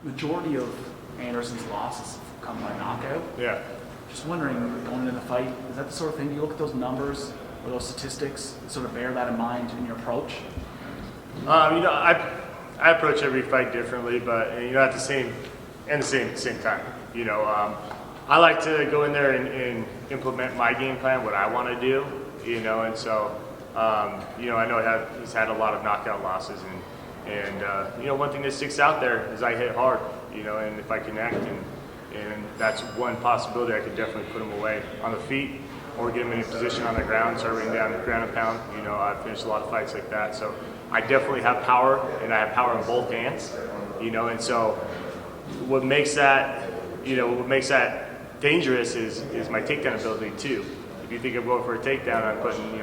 Majority of Anderson's losses have come by knockout. Yeah. Just wondering, going into the fight, is that the sort of thing, do you look at those numbers or those statistics and sort of bear that in mind in your approach? I approach every fight differently, but at the same time. I like to go in there and implement my game plan, what I want to do. And so I know he's had a lot of knockout losses, and one thing that sticks out there is I hit hard. And if I connect, and that's one possibility, I could definitely put him away on the feet or get him in a position on the ground, start bringing down ground and pound. I've finished a lot of fights like that. So I definitely have power, and I have power in both hands. And so what makes that dangerous is my takedown ability too. If you think I'm going for a takedown, I'm putting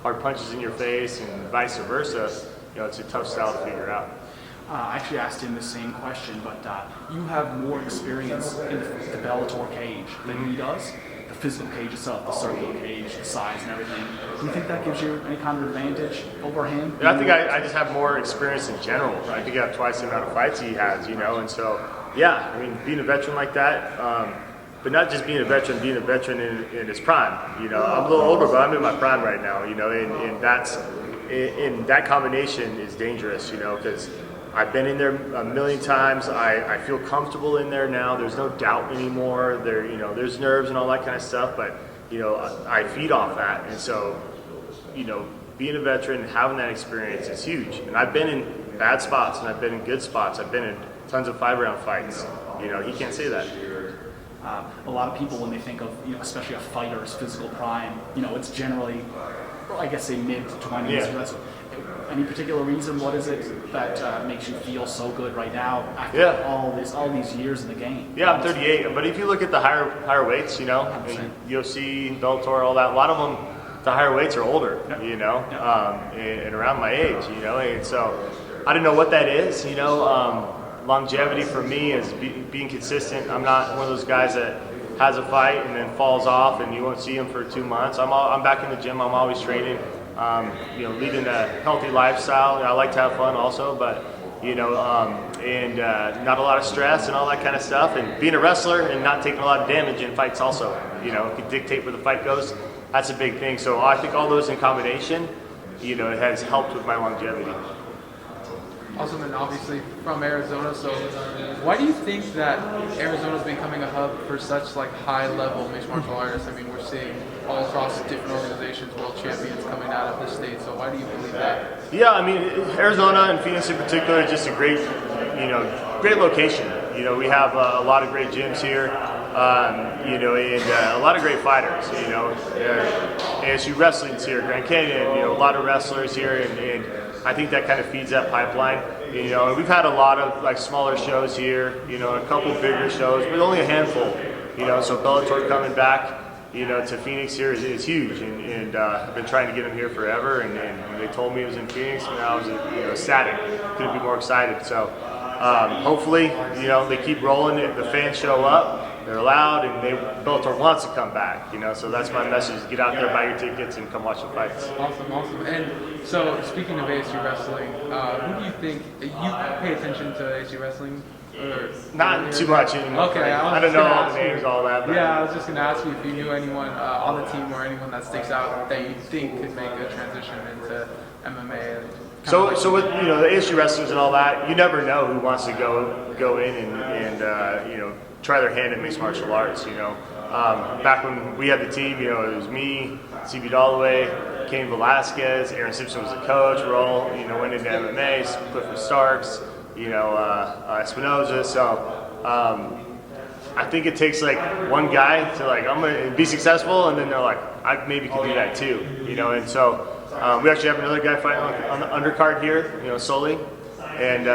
hard punches in your face and vice versa. It's a tough style to figure out. I actually asked him the same question, but you have more experience in the Bellator cage than he does. The physical cage itself, the circular cage, the size and everything. Do you think that gives you any kind of advantage over him? Yeah, I think I just have more experience in general. I think I have twice the amount of fights he has, and so, yeah, being a veteran like that, but not just being a veteran in his prime. I'm a little older, but I'm in my prime right now, and that combination is dangerous, because I've been in there a million times. I feel comfortable in there now. There's no doubt anymore. There's nerves and all that kind of stuff, but I feed off that. And so, being a veteran, having that experience is huge. And I've been in bad spots and I've been in good spots. I've been in tons of 5-round fights. He can't say that. A lot of people, when they think of, especially a fighter's physical prime, it's generally, I guess, say mid-20s. Yeah. Any particular reason? What is it that makes you feel so good right now after all these years in the game? Yeah, I'm 38, but if you look at the higher weights, in UFC, Bellator, all that, a lot of them, the higher weights are older, and around my age, and so I don't know what that is, longevity for me is being consistent. I'm not one of those guys that has a fight and then falls off and you won't see him for 2 months. I'm back in the gym. I'm always training. Leading a healthy lifestyle. I like to have fun also, but and not a lot of stress and all that kind of stuff. And being a wrestler and not taking a lot of damage in fights also, can dictate where the fight goes. That's a big thing. So I think all those in combination, it has helped with my longevity. Awesome, and obviously from Arizona. So, why do you think that Arizona is becoming a hub for such high-level mixed martial artists? We're seeing all across different organizations, world champions coming out of the state. So, why do you believe that? Yeah, Arizona and Phoenix in particular is just a great location. We have a lot of great gyms here, and a lot of great fighters. ASU Wrestling's here, Grand Canyon. A lot of wrestlers here, and I think that kind of feeds that pipeline. And we've had a lot of smaller shows here. A couple bigger shows, but only a handful. So Bellator coming back, to Phoenix here is huge, and I've been trying to get them here forever. And when they told me it was in Phoenix, I was ecstatic. Couldn't be more excited. So hopefully, they keep rolling. The fans show up. They're loud, and Bellator wants to come back. So that's my message: get out there, buy your tickets, and come watch the fights. Awesome. And so, speaking of ASU wrestling, who do you think you pay attention to ASU wrestling? Or not too much anymore. Okay, I don't know all the names, all that. But yeah, I was just going to ask you if you knew anyone on the team or anyone that sticks out that you think could make a transition into MMA. So with the ASU wrestlers and all that, you never know who wants to go in and try their hand at mixed martial arts. Back when we had the team, it was me, CB Dalloway, Cain Velasquez, Aaron Simpson was the coach. We're all went into MMA, Clifford Starks, Espinoza. So I think it takes one guy to I'm gonna be successful, and then they're I maybe could do that too. And so. We actually have another guy fighting on the undercard here, Sully, and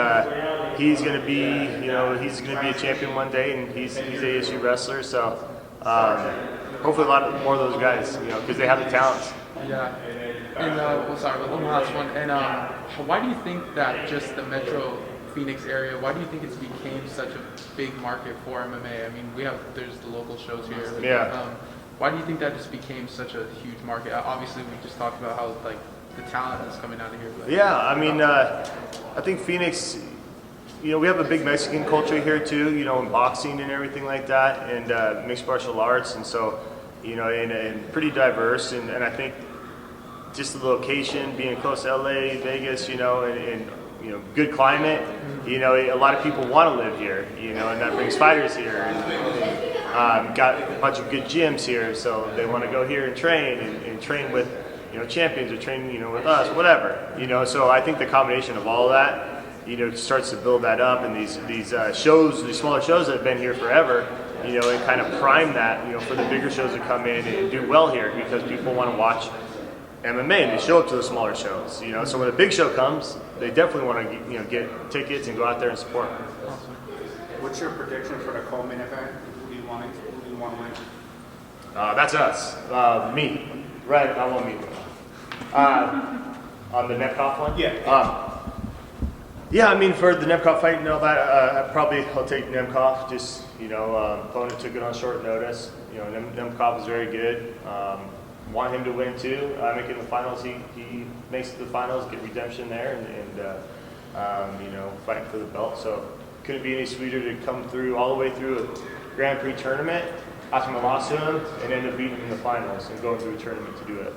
he's going to be, a champion one day, and he's an ASU wrestler. So hopefully a lot more of those guys, because they have the talents. Yeah. And sorry, one last one. And why do you think that just the Metro Phoenix area? Why do you think it's became such a big market for MMA? There's the local shows here. Yeah. Why do you think that just became such a huge market? Obviously, we just talked about how the talent is coming out of here. But, yeah, I think Phoenix, we have a big Mexican culture here too, in boxing and everything like that, and mixed martial arts, and so, and pretty diverse, and I think just the location, being close to LA, Vegas, and good climate, a lot of people want to live here, and that brings fighters here, and got a bunch of good gyms here, so they want to go here and train with, champions or train, with us, whatever, so I think the combination of all of that, starts to build that up, and these shows, these smaller shows that have been here forever, and kind of prime that, for the bigger shows to come in and do well here, because people want to watch MMA and they show up to the smaller shows, so when a big show comes, they definitely want to, get tickets and go out there and support. What's your prediction for the co-main event? Who do you want to win? That's us, me, right? I want me to win. On the Nemkov one? Yeah. Yeah, I mean, for the Nemkov fight and all that, I'll take Nemkov. Just, opponent took it on short notice. Nemkov is very good. Want him to win too. Make it in the finals. He makes it to the finals, get redemption there, and fighting for the belt. So couldn't be any sweeter to come through all the way through a Grand Prix tournament after I lost to him, and end up beating him in the finals and going through a tournament to do it.